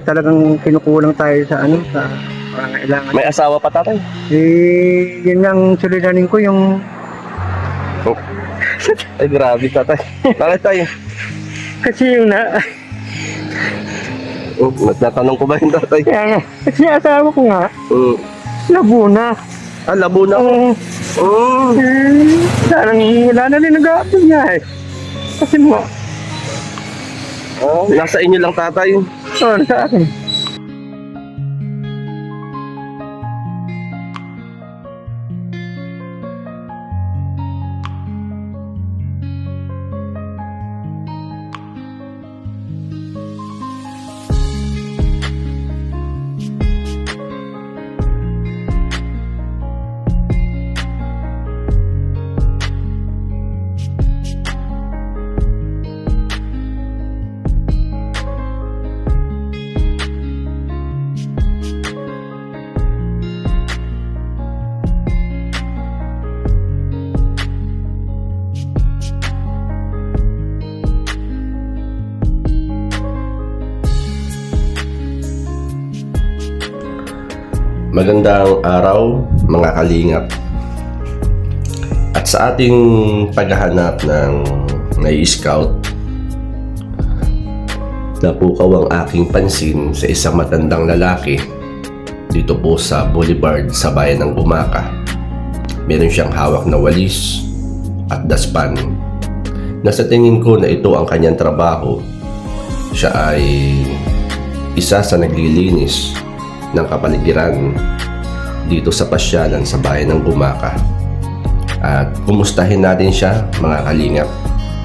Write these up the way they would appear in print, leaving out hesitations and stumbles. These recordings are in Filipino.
Talagang kinukulang tayo sa sa pangangailangan. May asawa pa tatay? Yun lang suliranin ko yung Oh. Ay, grabe tatay. Bakit tayo? kasi yung Oh, natanong ko ba yung tatay? kaya nga, kasi asawa ko nga, Mm. Laguna. Ah, labo na ako. Oh. Sarang wala na rin nag-aapos niya eh. Kasi mo, Oh, nasa inyo lang tatay. sa akin. Magandang araw mga kalingap. At sa ating paghahanap ng nai-scout, napukaw ang aking pansin sa isang matandang lalaki dito po sa Boulevard sa bayan ng Gumaca. Meron siyang hawak na walis at daspan na sa tingin ko na ito ang kanyang trabaho. Siya ay isa sa naglilinis ng kapaligiran dito sa pasyalan sa bayan ng Gumaca. At kumustahin natin siya mga kalingap.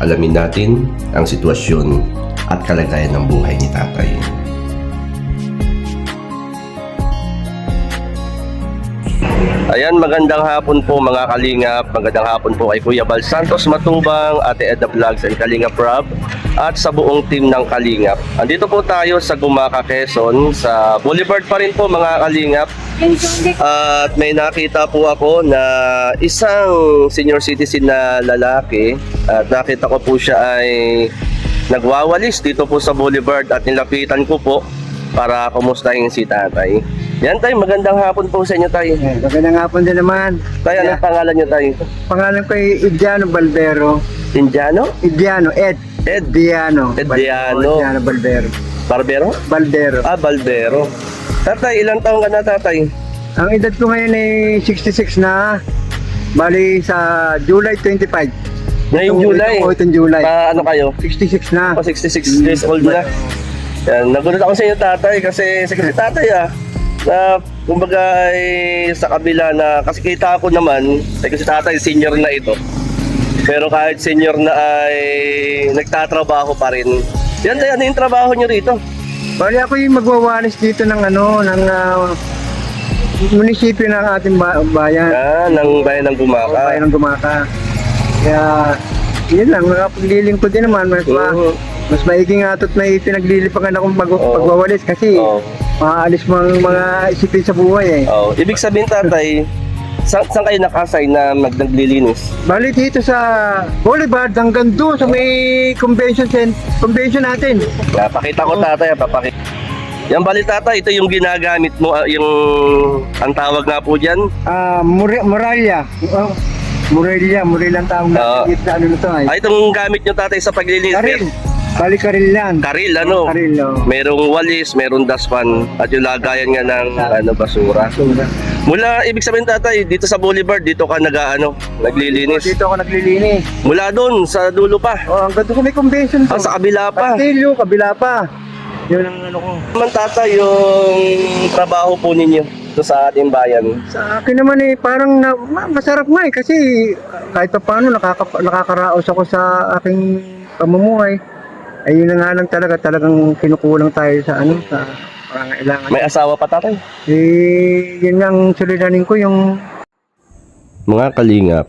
Alamin natin ang sitwasyon at kalagayan ng buhay ni tatay. Ayan, magandang hapon po mga kalingap. Magandang hapon po kay Kuya Bal Santos Matubang, Ate Edna Vlogs and Kalingap Rob, at sa buong team ng Kalingap. Andito po tayo sa Gumaca, Quezon, sa Boulevard pa rin po mga kalingap. At may nakita po ako na isang senior citizen na lalaki. At nakita ko po siya ay nagwawalis dito po sa Boulevard at nilapitan ko po para kumustahin si tatay. Yan tayo, magandang hapon po sa inyo tayo. Magandang hapon din naman. Tayo, anong pangalan niyo tayo? Pangalan ko ay Idiano Balbero. Indiano? Ed Diano. Ediano. Idiano Balbero. Barbero? Balbero. Ah, Baldero. Tatay, ilang taong ka na tatay? Ang edad ko ngayon ay 66 na. Bali sa July 25. Ngayong July? Itong July. Ano kayo? 66 na. Ako 66 years old na. Yan, nagulat ako sa inyo tatay kasi tatay na kumbaga ay sa kabila na kasi kita ko naman kasi tatay senior na ito. Pero kahit senior na ay nagtatrabaho pa rin. Yan tayo, ano yung trabaho nyo rito? Bali ako yung magwawalis dito ng munisipyo ng ating bayan. Ng bayan ng Gumaca. Bayan ng Gumaca. Kaya yun lang, nakapaglilingkod din naman. Mas maiging at may pinaglilipangan akong pagwawalis kasi maalis mga isipin sa buhay eh. Ibig sabihin tatay, saan kayo nakasay na naglilinis? Bali dito sa Boulevard hanggang doon sa may convention natin. Pakita ko tatay, papakita. Yan bali tatay, ito yung ginagamit mo, yung ang tawag nga po dyan? Muralya. Muralya ang tawag natin sa ano nito ay. Itong gamit nyo tatay sa paglilinis. Karil. Bali karil yan. Karil, ano? Karil, Merong walis, merong daspan, at yung lagayan nga ng basura. Mula, ibig sabihin tatay, dito sa Boulevard, dito ka naglilinis. Dito ako naglilinis. Mula doon, sa dulo pa. Hanggang doon sa may convention to. Sa kabila pa. Pastilyo, kabila pa. Yun ang ko. Naman tatay, yung trabaho po ninyo ito sa ating bayan. Sa akin naman parang masarap nga kasi kahit pa paano nakakaraos ako sa aking pamumuhay. Ayun na nga lang talagang kinukulang tayo sa sa pangangailangan. May asawa pa tatay? Yun lang suliranin ko yung mga kalingap.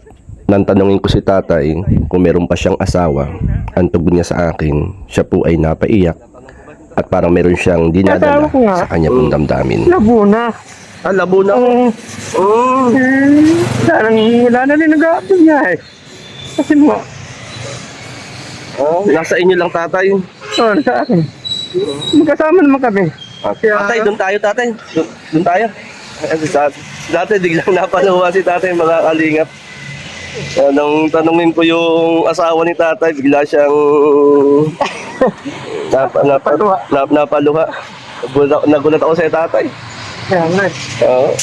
Nang tanongin ko si tatay kung meron pa siyang asawa, ang tugon niya sa akin, siya po ay napaiyak at parang meron siyang dinadala sa kanya pong damdamin. Laguna. Labo na ako. Sarang wala na rin nag-aapos niya eh. Kasi mo, nasa inyo lang tatay. sa akin. Magkasama naman kami. Tatay, doon tayo, tatay. Doon tayo. Dati biglang napaluha si tatay, mga kalingap. Nung tanungin ko yung asawa ni tatay, bigla siyang napaluha. Nagulat ako sa tatay. Kaya nga. Oo.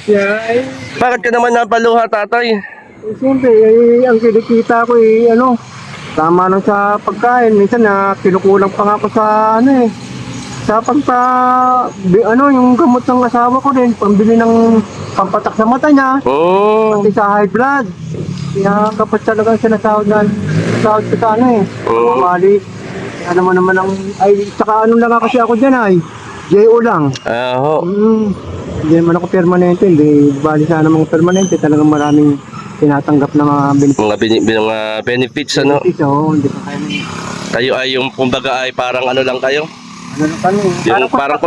Kaya ay, Bakit ka naman napaluha, tatay? siyempre, ang kinikita ko tama lang sa pagkain. Minsan na kinukulang pa nga ako sa sa yung gamot ng asawa ko din, pambili ng pampatak sa mata niya, pati sa high blood. Kaya kapag talagang sinasahod sahod ko sa mali. Kaya naman tsaka lang nga kasi ako dyan JO lang. Oo. Hindi naman ako permanente, hindi bali sana mga permanente, talagang maraming tinatanggap na mga benefits. Mga benefits, ano? Hindi pa kaya Kayo ay yung, kumbaga ay parang ano lang kayo? lang kami. Yung parang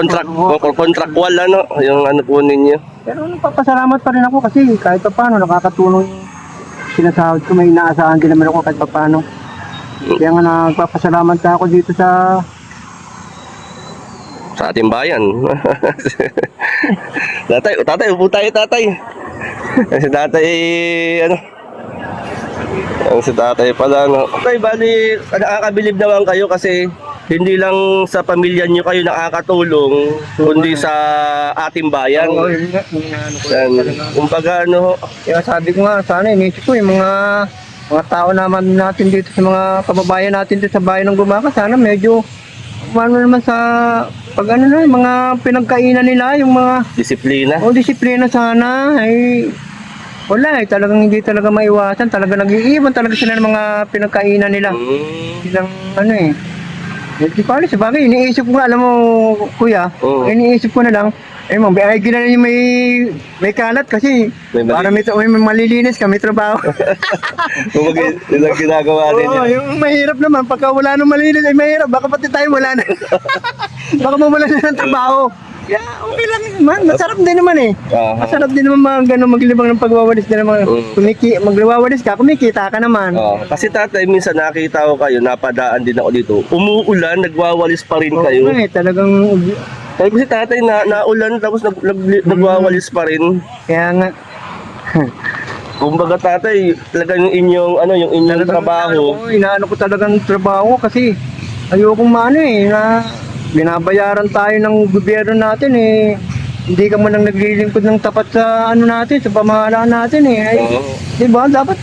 contractual, ano? Yung ano po ninyo? Pero nagpapasalamat pa rin ako kasi kahit pa paano nakakatulong yung sinasahod ko, may inaasahan din naman ako kahit pa paano. Kaya nga nagpapasalamat ako dito sa ating bayan. Tatay, upo tayo, tatay. Si tatay, ano? Si tatay pala, no? Tay, bali, nakakabilib naman kayo kasi hindi lang sa pamilya nyo kayo nakakatulong, kundi sa ating bayan. Oo, yun nga. Yan. Kumbaga, ano, Kaya sabi ko nga, sana inisip ko yung mga tao naman natin dito sa mga kababayan natin dito sa bayan ng Gumaka, sana medyo naman sa yung mga pinagkainan nila, yung mga disiplina. disiplina sana ay wala talagang hindi talaga maiwasan, talaga nag-iiwan talaga sila ng mga pinagkainan nila. Silang Di pa sa bagay, iniisip ko nga, alam mo, kuya, iniisip ko na lang, may ginala yung may kalat kasi para may malilinis ka, may trabaho. Kung ilang ginagawa din Oo, yung mahirap naman, pagka wala nang malinis, ay mahirap, baka pati tayo wala na. Baka mawala na ng trabaho. Yeah, okay lang naman, masarap din naman Masarap din naman maglibang ng pagwawalis din naman. Magwawalis ka, kumikita ka naman. Kasi tatay, minsan nakita ko kayo, napadaan din ako dito. Umuulan, nagwawalis pa rin kayo. Talagang Sabi ko si tatay, naulan tapos nagwawalis pa rin. kaya nga. Kumbaga tatay, talagang yung inyong trabaho. Inaano ko talagang trabaho kasi ayokong na binabayaran tayo ng gobyerno natin hindi ka man lang naglilingkod ng tapat sa natin, sa pamahalaan natin diba? Dapat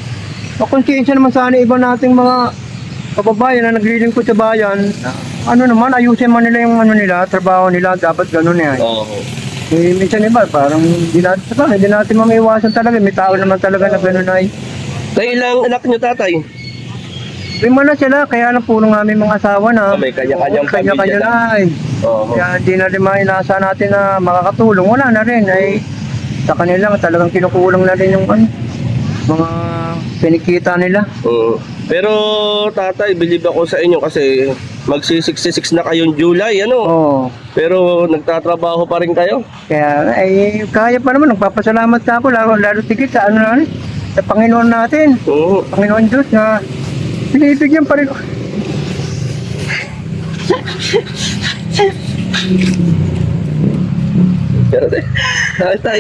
makonsensya naman sana iba nating mga kababayan na naglilingkod sa bayan. Ayusin man nila yung trabaho nila, dapat ganun minsan iba, parang hindi natin mamaiwasan talaga. May tao naman talaga na ganun Kaya ilang anak nyo tatay? Lima na sila, kaya lang puro nga may mga asawa na. May kanya-kanyang pamilya na. Kaya hindi na rin mailasa natin na makakatulong. Wala na rin. Sa kanila talagang kinukulang na rin yung mga pinikita nila. Pero tatay, believe ako sa inyo kasi magsi-66 na kayong July, Pero nagtatrabaho pa rin kayo? Kaya kaya pa naman, nagpapasalamat ako lalo tigit sa sa Panginoon natin. Panginoon Diyos na binibigyan pa rin. Tatay.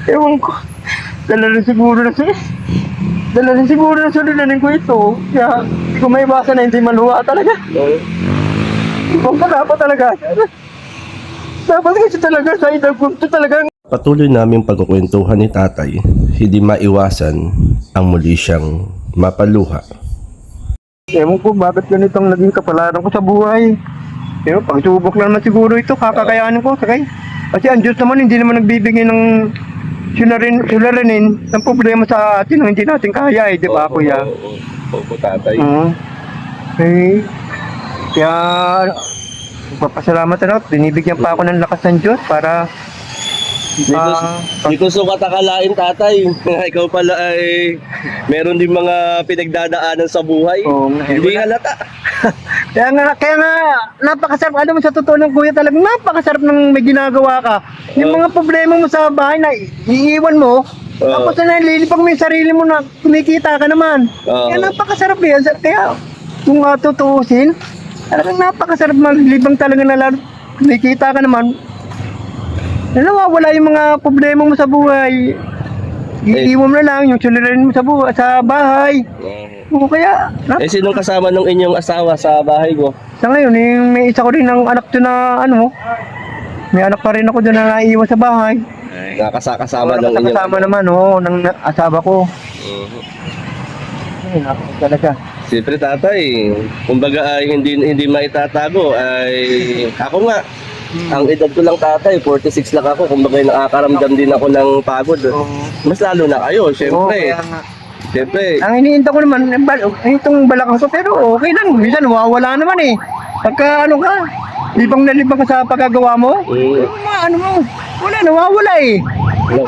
Ewan ko. Dala rin siguro na suliranin ko ito. Kaya hindi ko maiwasan na hindi maluha talaga. Kung dapat talaga. Dapat kasi talaga sa edad ko talagang. Patuloy naming pagkukwentuhan ni tatay, hindi maiwasan ang muli siyang mapaluha. Ewan ko bakit ganitong naging kapalaran ko sa buhay. Pero pagsubok lang naman siguro ito, kakakayanin ko. Kasi ang Diyos naman hindi naman nagbibigay ng suliranin ng problema sa atin na hindi natin kaya di ba kuya? Opo tatay. Kaya magpapasalamat na binibigyan pa ako ng lakas ng Diyos para Hindi ko sukat akalain tatay. Ikaw pala ay meron din mga pinagdadaanan sa buhay. Hindi halata. Kaya nga napakasarap. Alam mo sa totoo ng kuya talagang napakasarap ng may ginagawa ka. Yung mga problema mo sa bahay na iiwan mo, tapos na nililipag mo yung sarili mo na kumikita ka naman. Kaya napakasarap yan. Kaya kung tutuusin, talagang napakasarap maglibang talaga na lalo. kumikita ka naman, nawawala yung mga problema mo sa buhay. Iiwan mo na lang yung suliranin mo sa bahay. O kaya, Sinong kasama ng inyong asawa sa bahay mo? sa ngayon, may isa ko rin ng anak doon na may anak pa rin ako doon na naiiwan sa bahay. Nakasama ng inyong... Kasama naman, ng asawa ko. Ay, naku talaga. Siyempre tatay, kumbaga ay hindi maitatago ay ako nga. Ang edad ko lang tatay, 46 lang ako. Kumbaga nakakaramdam din ako ng pagod. Mas lalo na kayo, siyempre. Kaya nga. Siyempre. Ang iniinta ko naman, itong balakang ko, pero okay lang. Minsan, wawala naman eh. Pagka libang na libang ka sa pagkagawa mo, wala, nawawala eh.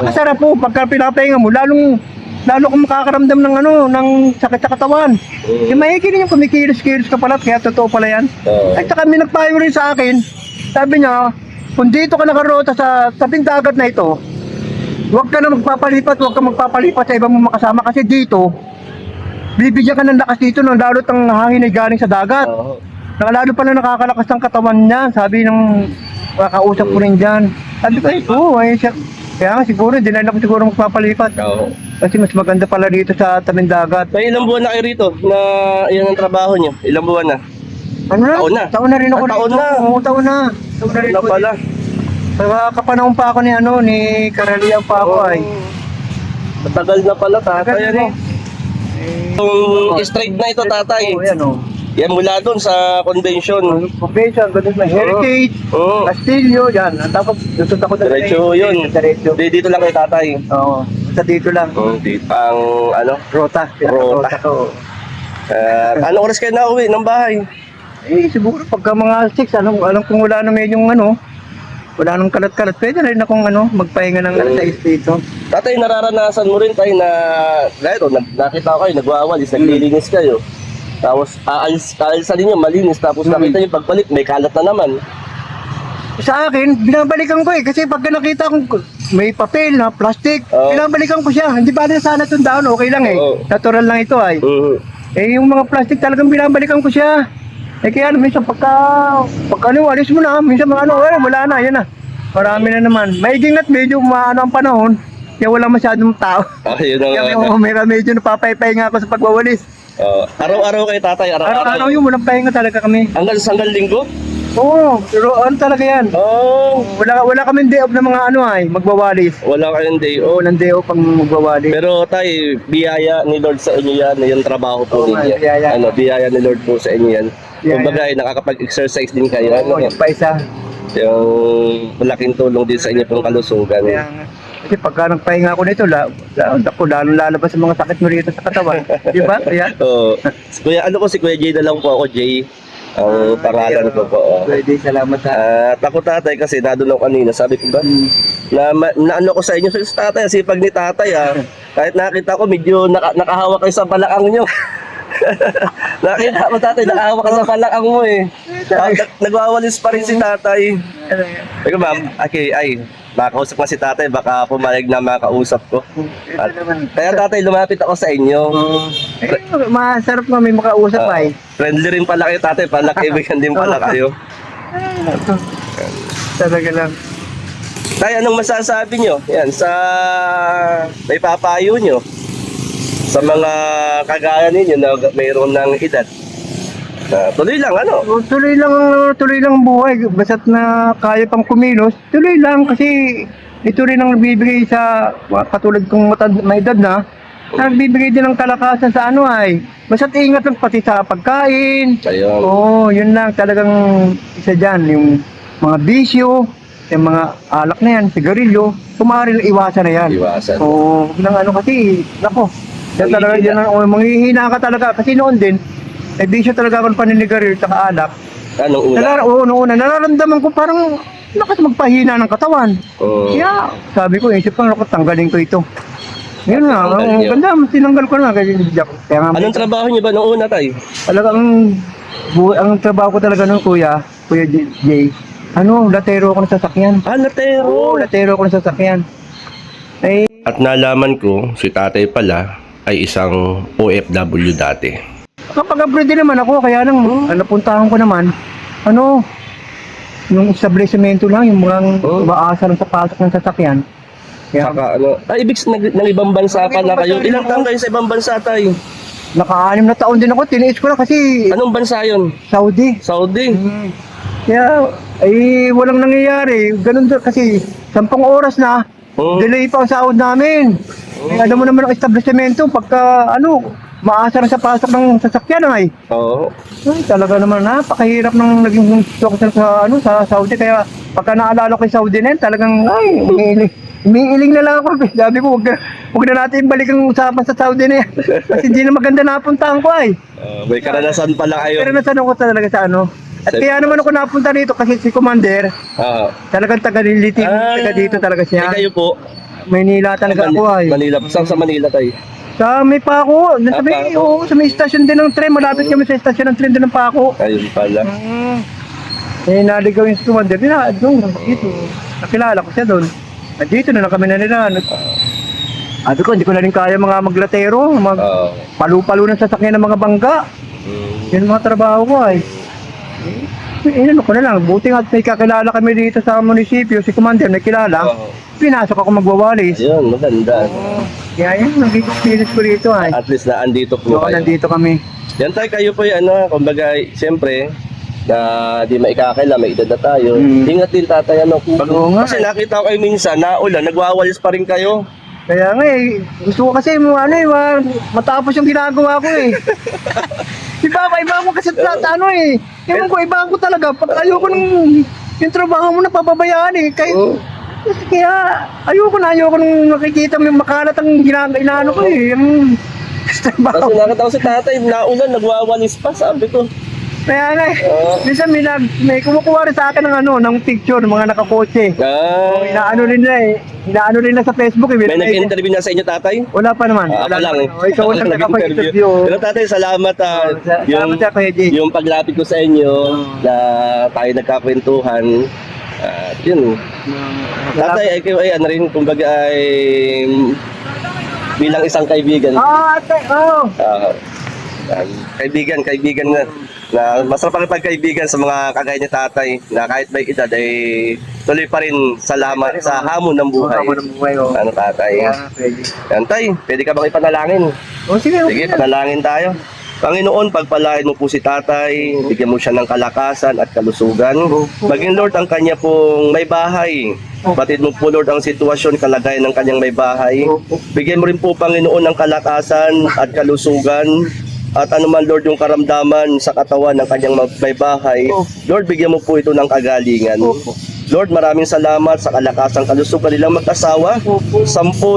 Masarap po, pagka pinapahinga mo, lalo kung makakaramdam ng sakit sa katawan. Yung mahikinig yung kumikilos-kilos ka pala, kaya totoo pala yan. At saka may nagpayo rin sa akin, sabi niya, kung dito ka nakarota sa tabing dagat na ito, huwag ka na magpapalipat sa ibang mga kasama kasi dito, bibigyan ka ng lakas dito nang lalo't ang hangin ay galing sa dagat. Lalo pala nakakalakas ng katawan niya, sabi ng kakausap ko rin dyan. Sabi ko, kaya nga siguro, di na ako siguro magpapalipat. Kasi mas maganda pala dito sa tabing dagat. May ilang buwan na kayo rito na yan ang trabaho niyo? Ilang buwan na? Taon na rin ako taon dito. na. Oo, taon na. Taon na rin Ano ako pala? Kapanahon pa ako ni Karalian pa ako ay. Matagal na pala tatay. Tagal Itong strike na ito tatay. yan Yan mula doon sa convention. Convention, ganun na Heritage, Castillo, yan. Tapos, dito ako Diretso yun. Diretso. Dito lang kay tatay. Oo, sa dito lang. Dito. Ang Rota. Rota. ko. Anong oras kayo nauwi ng bahay? Siguro pagka mga 6, alam kung wala na medyo wala nang kalat-kalat, pwede na rin akong magpahinga ng alas 6 dito. Tatay, nararanasan mo rin tayo na eto, nakita ko kayo, nagwawalis, naglilinis kayo. Tapos aalisan ninyo, malinis, tapos nakita nyo pagbalik, may kalat na naman. Sa akin, binabalikan ko kasi pagka nakita kong may papel na plastic, binabalikan ko siya. Hindi ba na sana itong daan, okay lang natural lang ito ay. Yung mga plastic talagang binabalikan ko siya. Kaya minsan pagka alis mo na, minsan wala na, yan na. Marami na naman. Maiging at medyo ang panahon, kaya wala masyadong tao. Yun Kaya medyo napapaypahinga ako sa pagwawalis. Araw-araw kayo tatay, Araw-araw yung walang pahinga talaga kami. Hanggang linggo? Oo, pero talaga yan. Wala kaming day off na mga magwawalis. Wala kayong day off. Walang day off pang magwawalis. Pero tay, biyaya ni Lord sa inyo yan, yung trabaho po ninyo. biyaya. Biyaya ni Lord po sa inyo yan. Kumbaga, nakakapag-exercise din kayo. Oo, yung paisa. Yung malaking tulong din sa inyo pong kalusugan. Kaya nga. Kasi pagka nagpahinga ako nito, lalong lalabas ang mga sakit mo rito sa katawan. Di ba? Kaya? Kuya, si Kuya Jay na lang po ako, Jay. Ang pangalan ko po. Pwede, salamat ha. At ako tatay kasi nadun ako kanina, sabi ko ba? Na ko sa inyo, sa tatay, sipag ni tatay Kahit nakita ko, medyo nakahawak kayo sa balakang nyo. Nakita mo tatay, nakahawak ka sa balakang mo Nagwawalis pa rin si tatay. Ikaw ma'am, makausap nga si tatay, baka pumalag na makausap ko. Kaya tatay, lumapit ako sa inyo. Masarap nga may makausap Friendly rin pala kayo tatay, pala kaibigan din pala kayo. Talaga lang. Tay, anong masasabi nyo? Yan, sa may papayo nyo sa mga kagaya ninyo na mayroon ng edad. Tuloy lang, Tuloy lang ang buhay. Basta't na kaya pang kumilos, tuloy lang kasi ito rin ang nagbibigay sa katulad kong may edad na, nagbibigay din ng kalakasan sa basta't ingat lang pati sa pagkain. Ayun. Yun lang talagang isa dyan, yung mga bisyo, yung mga alak na yan, sigarilyo, kumari iwasan na yan. Iwasan. Huwag lang kasi, yan talaga yan, manghihina ka talaga kasi noon din, bisyo talaga ako ng paninigarilyo at alak. Anong una? Noong una, nararamdaman ko parang lakas magpahina ng katawan. Kaya sabi ko, isip ko, tanggalin ko ito. Yun nga, ang ganda, tinanggal ko na. Anong trabaho niyo ba noong una, tay? Talagang, ang trabaho ko talaga noon, Kuya Jay, latero ako ng sasakyan. Latero? Oo, latero ako ng sasakyan. At nalaman ko, si tatay pala ay isang OFW dati. Kapag abroad din naman ako, kaya lang, napuntahan ko naman, yung establishmento lang, yung mga Oh. umaasa lang sa pasok ng sasakyan. Kaya Saka ano, ibig ng ibang bansa pala kayo. Ilang taon kayo sa ibang bansa, tay? naka-6 na taon din ako, tiniis ko na kasi Anong bansa yun? Saudi. Saudi. Kaya, ay walang nangyayari. Ganun doon kasi 10 oras na, Oh. delay pa ang sahod namin. Eh, alam mo naman ang establishmento, pagka maasa na sa pasok ng sasakyan ay. Oo. Ay, talaga naman napakahirap ng naging sitwasyon sa Saudi. Kaya pagka naalala ko yung Saudi na yun, talagang umiiling na lang ako. Sabi ko, huwag na natin balik ang usapan sa Saudi na yan. Kasi hindi na maganda napuntahan ko ay. May karanasan pala kayo. Pero nasan ako talaga sa At kaya naman ako napunta dito kasi si Commander, Oo. talagang taga-Liliti, Ah. taga dito talaga siya. Kayo po? Maynila talaga ako ay. Manila. Saan sa Manila tayo? Sa may Pako, sa may, Pako. sa may stasyon din ng tren, malapit kami sa stasyon ng tren din ng Pako. Ayun pala. Naligaw yung si Commander, doon, dito. Nakilala ko siya doon. Dito na lang kami nila. Sabi ko, hindi ko na rin kaya mga maglatero, Oo. palu-palo ng sasakyan ng mga bangga. Yun ang mga trabaho ko ay. Inano ko na lang, buti nga may kakilala kami dito sa munisipyo, si Commander may kilala. Oo. Pinasok ako magwawalis. Ayun, maganda. Kaya yun, naging experience ko dito ay. At least na andito po Oo, kayo. nandito kami. Yan tayo, kayo po yung kumbaga, siyempre, na di maikakila, may edad na tayo. Mm. Ingat din tatay, Oo nga. Kasi nakita ko kayo minsan, naulan, nagwawalis pa rin kayo. Kaya nga gusto ko kasi matapos yung ginagawa ko eh. Iba ko kasi Ewan ko, iba ko talaga. Pag ayoko yung trabaho mo napapabayaan eh. Kaya ayoko nung nakikita mo yung makalat ang inaano ko eh. Yung trabaho. Kasi nakita ko si tatay, naulan, nagwawalis pa, sabi ko. Kaya nga minsan may kumukuha rin sa akin ng picture ng mga nakakotse. Inaano rin na sa Facebook eh. May nag-interview na sa inyo, tatay? Wala pa naman. Ako lang. Ikaw lang nakapag-interview. Pero tatay, salamat. Salamat sa Kuya Jay. Yung paglapit ko sa inyo, na tayo nagkakwentuhan. Yun. Tatay, kayo ay ano rin, kumbaga ay bilang isang kaibigan. Ate, Kaibigan na masarap ang pagkaibigan sa mga kagaya ni tatay na kahit may edad ay tuloy pa rin salamat sa hamon ng buhay. Ano tatay? Yan tay, pwede ka bang ipanalangin? Sige, Sige, panalangin tayo. Panginoon, pagpalain mo po si tatay, bigyan mo siya ng kalakasan at kalusugan. Maging Lord ang kanya pong may bahay. Batid mo po Lord ang sitwasyon, kalagayan ng kanyang may bahay. Bigyan mo rin po Panginoon ng kalakasan at kalusugan. At anuman Lord yung karamdaman sa katawan ng kanyang may bahay, Lord bigyan mo po ito ng kagalingan. Lord, maraming salamat sa kalakasang kalusugan nilang mag-asawa, 10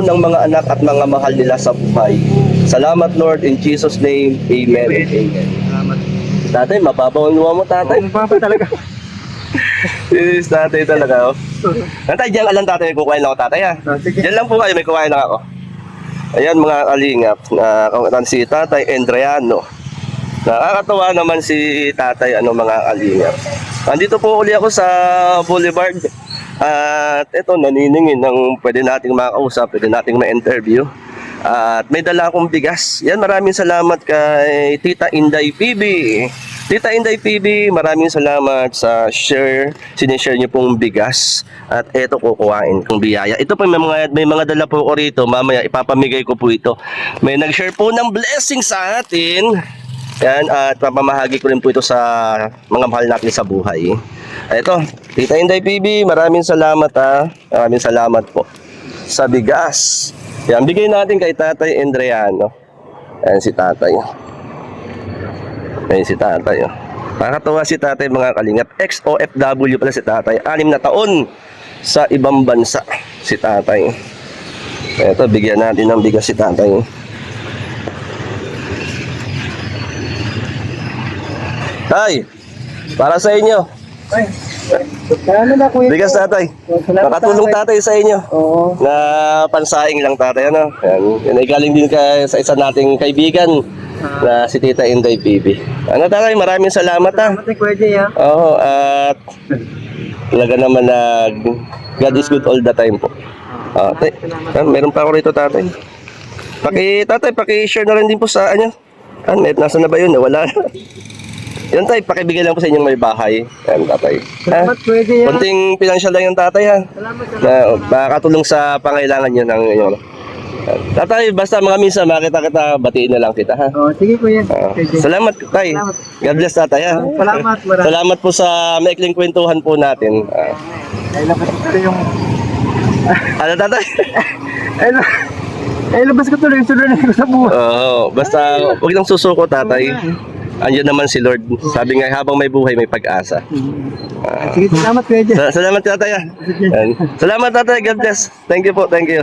ng mga anak at mga mahal nila sa buhay. Salamat Lord, in Jesus' name, Amen. Amen. Salamat. Tatay, mababaw ang luha mo tatay. Papa talaga. Yes, tatay talaga. Tatay, diyan alam tatay, may kukuhain lang ako tatay ha. Sige. Diyan lang po kayo, may kukuhain lang ako. Ayan mga kalingap, si Tatay Endriano. Nakakatawa naman si Tatay mga kalingap. Nandito po uli ako sa Boulevard. At ito, naniningin ng pwede nating makausap, pwede nating ma-interview. At may dala akong bigas. Yan, maraming salamat kay Tita Inday PB. Tita Inday PB, maraming salamat sa sinishare niyo pong bigas. At eto kukuhain kong biyaya. Ito po may mga dala po ko rito. Mamaya ipapamigay ko po ito. May nag-share po ng blessing sa atin. Yan, at papamahagi ko rin po ito sa mga mahal natin sa buhay. Ito, Tita Inday PB, maraming salamat ha. Maraming salamat po sa bigas. Yan, bigay natin kay Tatay Endriano. Yan si Tatay. Yan si Tatay. Nakakatawa si Tatay mga kalingap. Ex-OFW pala si Tatay. 6 na taon sa ibang bansa si Tatay. Ito, bigyan natin ng bigas si Tatay. Tay, para sa inyo. Na, Kuya. Bigas Tatay. Salamat, Nakatulong Tatay sa inyo. Oo. Na pansaing lang Tatay. Yan ay galing din sa isa nating kaibigan na si Tita Inday PB. Tatay, maraming salamat ha. Salamat Kuya Jay ha. Oo, at talaga naman na God is good all the time po. Meron pa ako rito Tatay. Tatay, paki-share na rin din po sa nasa na ba yun? Wala na. Yan tay, pakibigay lang po sa inyong may bahay. Yan tatay. Ha? Salamat, pwede yan. Kunting financial lang yung tatay ha. Salamat, Na makakatulong sa pangailangan nyo ng inyong ano. Yan. Tatay, basta mga minsan makita kita, batiin na lang kita ha. Oh, sige po yan. Pwede. Salamat tay. Salamat. God bless tatay ha. Salamat, marami. Salamat po sa maikling kwentuhan po natin. Ay, labas ko tuloy yung... Ano tatay? Ay, labas ko tuloy yung sunod ko sa buhay. Oo, basta huwag lang susuko tatay. Andiyan naman si Lord. Sabi nga habang may buhay may pag-asa. Sige, salamat, pwede. Salamat tatay ha. Yan. Salamat tatay. God bless. Thank you po. Thank you.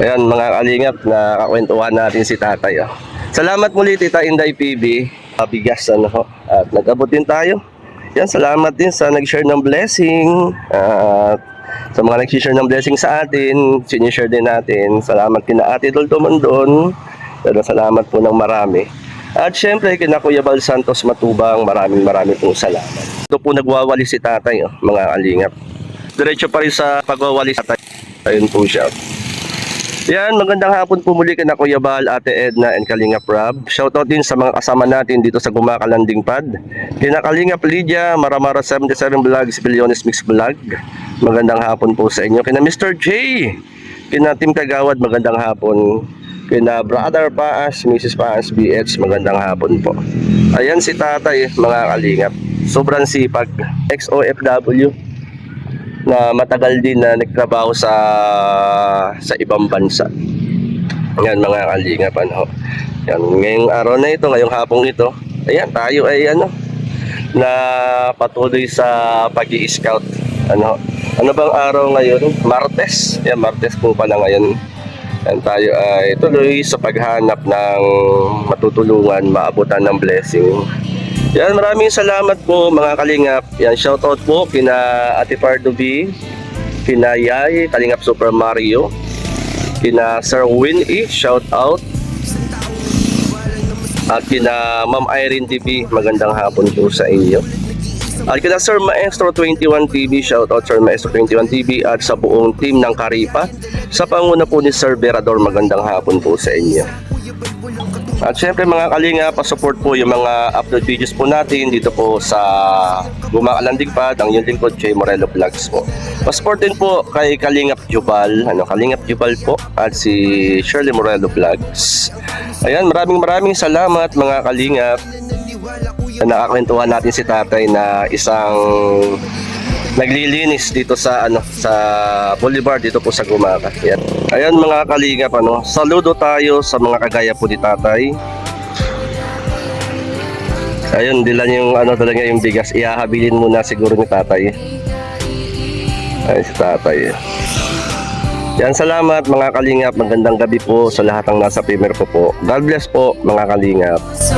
Ayan mga kalingap, na kakwentuhan natin si tatay. Salamat muli Tita Inday PB. Bigas ano ho. At nag-abot din tayo. Yan, salamat din sa nag-share ng blessing. At sa mga nag-share ng blessing sa atin, sinishare din natin. Salamat kina Ate Dol Tumandon. Pero salamat po ng marami. At syempre kina Kuya Bal Santos Matubang, maraming pong salamat. Ito po nagwawali si tatay, mga kalingap. Diretso pa rin sa pagwawali sa tatay. Ayun po siya. Yan, magandang hapon po muli kina Kuya Bal, Ate Edna, and Kalingap Rob. Shoutout din sa mga kasama natin dito sa Gumaka Landing Pad. Kina Kalingap Lydia, Maramara 77 Vlogs, Bilyones Mix Vlog. Magandang hapon po sa inyo. Kina Mr. J, kina Tim Kagawad, magandang hapon. Kina Brother Paas, Mrs. Paas BH, magandang hapon po. Ayan si tatay, mga kalingap. Sobrang sipag. XOFW na matagal din na nagtrabaho sa ibang bansa. Yan mga kalingap, ano. Yan, ngayong araw na ito, ngayong hapong ito, ayan, tayo ay na patuloy sa pag-i-scout. Ano bang araw ngayon? Martes. Yan, Martes po pala ngayon. Yan, tayo ay tuloy sa paghanap ng matutulungan, maabutan ng blessing. Yan, maraming salamat po mga kalingap. Yan, shoutout po kina Ate Pardo B, kina Yay, Kalingap Super Mario, kina Sir Winnie, shoutout. At kina Ma'am Irene TV, magandang hapon po sa inyo. At kina Sir Maestro 21 TV, shoutout Sir Maestro 21 TV, at sa buong team ng Karipa, sa panguna po ni Sir Berador, magandang hapon po sa inyo. At syempre mga kalinga, pa-support po yung mga upload videos po natin dito po sa Gumaka Landing Pad, ang yung lingkod Jay Morello Vlogs po. Pa-support din po kay Kalingap Jubal, Kalingap Jubal po, at si Shirley Morello Vlogs. Ayan, maraming salamat mga kalingap. Nakakwentuhan natin si tatay na isang naglilinis dito sa sa Boulevard dito po sa Gumaka. Ayan mga kalingap, saludo tayo sa mga kagaya po ni tatay. Ayun, dala niya yung bigas. Ihahabilin muna siguro ni tatay. Ay, si tatay. Yan, salamat mga kalingap. Magandang gabi po sa lahat ng nasa primer po. God bless po mga kalingap. So,